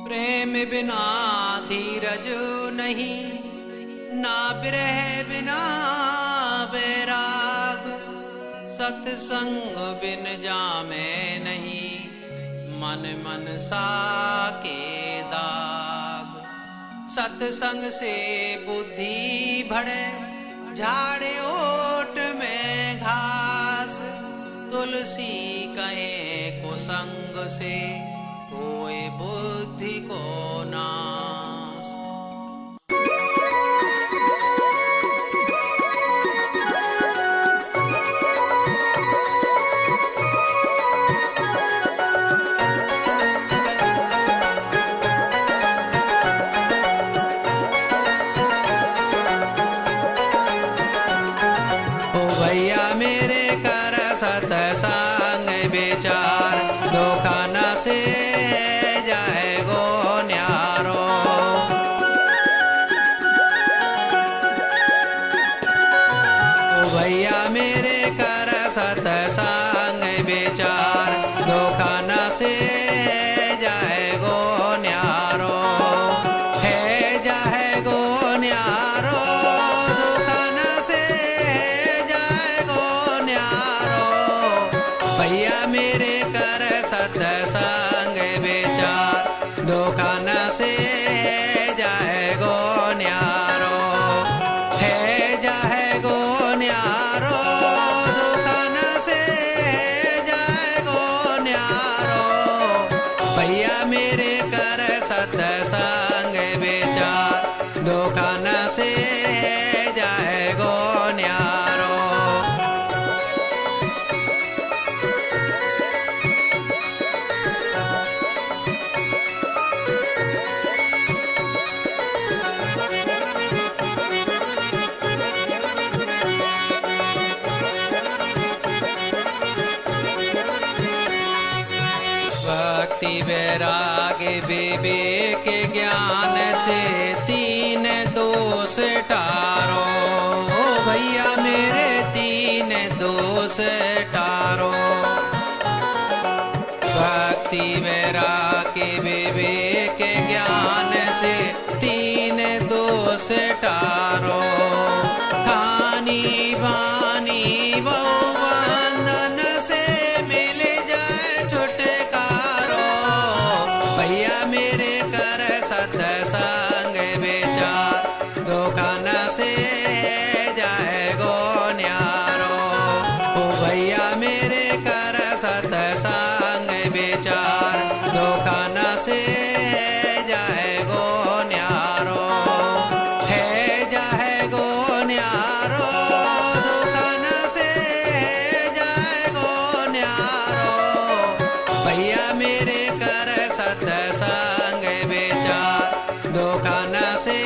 प्रेम बिना धीरज नहीं, ना विरह बिना बैराग। सत्संग बिन जामे नहीं, मन मनसा के दाग। सत्संग से बुद्धि बढ़े, झाड़े ओट में घास। तुलसी कहे कुसंग से, कोई बुद्धि को नाश। ओ भैया मेरे कर सत्संग विचार, धोखा न से जाए गो न्यारो। ओ भैया मेरे कर सत्संग विचार, धोखा न से जाए गो न्यारो। है जाए गो न्यारो, धोखा न से जाए गो न्यारो। भैया मेरे कर सत्संग विचार, धोखा न से जाए गो न्यारो। है जाए गो न्यारो, धोखा न से जाए गो न्यारो। भैया मेरे कर सत्संग विचार, धोखा न से जाए गो न्यारो। भक्ति वैराग विवेक ज्ञान से तीन दोष टारो। भैया मेरे तीन दोष टारो। भक्ति वैराग विवेक ज्ञान से तीन दोष टारो। खानी बानी बहु बंधन से मिल जाए छुटकारो। भैया मेरे कर सत्संग विचार, धोखा न से जाए गो न्यारो। ओ भैया मेरे कर सत्संग विचार, धोखा न से जाए गो न्यारो। है जाए गो न्यारो, धोखा न से जाए गो न्यारो। भैया मेरे कर सत्संग विचार, धोखा न से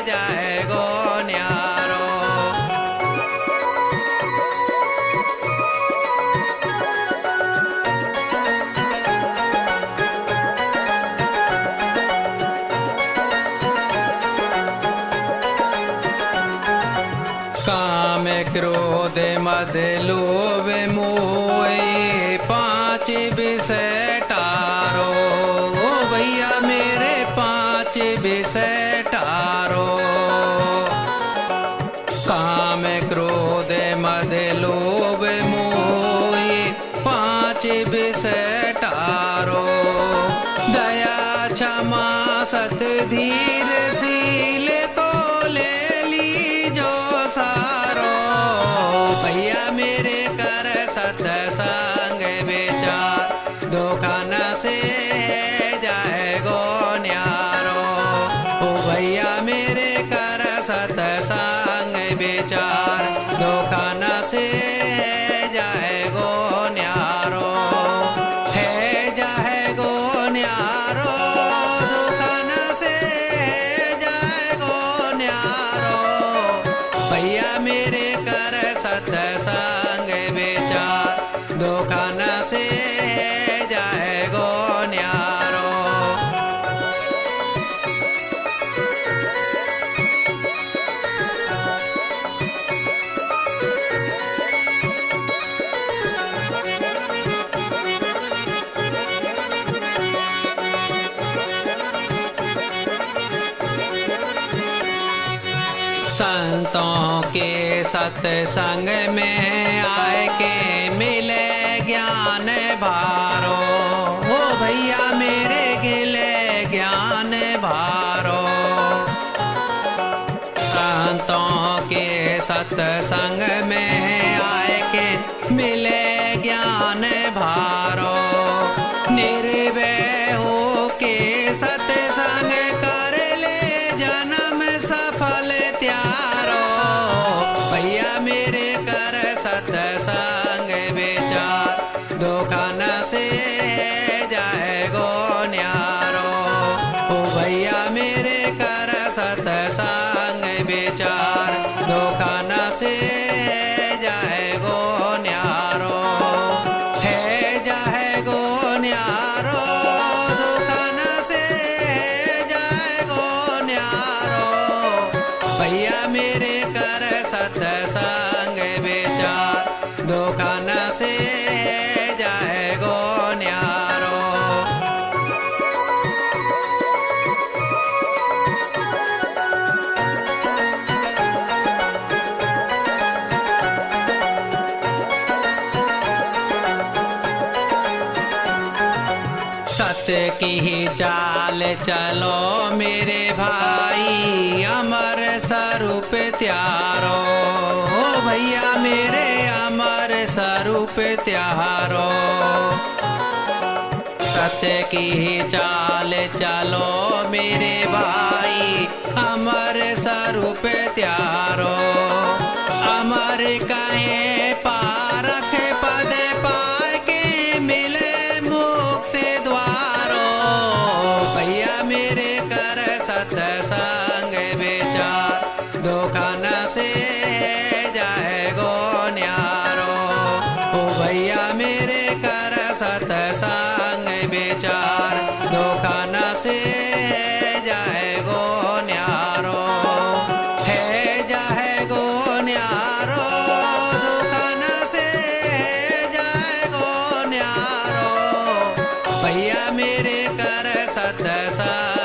जाए गो न्यारो। काम क्रोध मद लोभ मोह पांच विषय टारो। ओ भैया मेरे पांच विषय टारो। काम क्रोध मद लोभ मोह पांच विषय टारो। दया क्षमा सत धीर शील को ले लीजो सारो। भैया मेरे कर सत्संग विचार, धोखा न से जाए गो न्यारो। ओ भैया मेरे कर सत्संग विचार, धोखा न से जाए गो न्यारो। है जाए गो न्यारो, धोखा न से के सत्संग में आए के मिले ज्ञान भारो, ओ भैया मेरे गिले ज्ञान भारो। संतों के सत्संग में आए के मिले ज्ञान भारो, निर्भय हो के सत्संग कर ले जन्म सफल त्यारो। भैया मेरे कर सत्संग विचार, दुखन से जाए गो न्यारो। ओ भैया मेरे कर सत्संग विचार, दुखन से जाए गो न्यारो। है जाए गो न्यारो, दुखन से जाए गो न्यारो। भैया मेरे कर सत्संग विचार, दुखन से जाए गो न्यारो। सत्य की ही चाल चलो मेरे भाई, अमर स्वरूप त्यारो। ओ भैया मेरे अमर स्वरूप त्यारो। सत्य की ही चाल चलो मेरे भाई, अमर स्वरूप त्यारो। अमर कहे पारख पद पाए के मिले मुक्ति द्वारो। भैया मेरे कर सत्संग विचार, दुखन से जाए गो न्यारो। ओ भैया मेरे कर सत्संग विचार, दुखन से जाए गो न्यारो। है जाए गो न्यारो, दुखन से जाए गो न्यारो। भैया मेरे कर सत्संग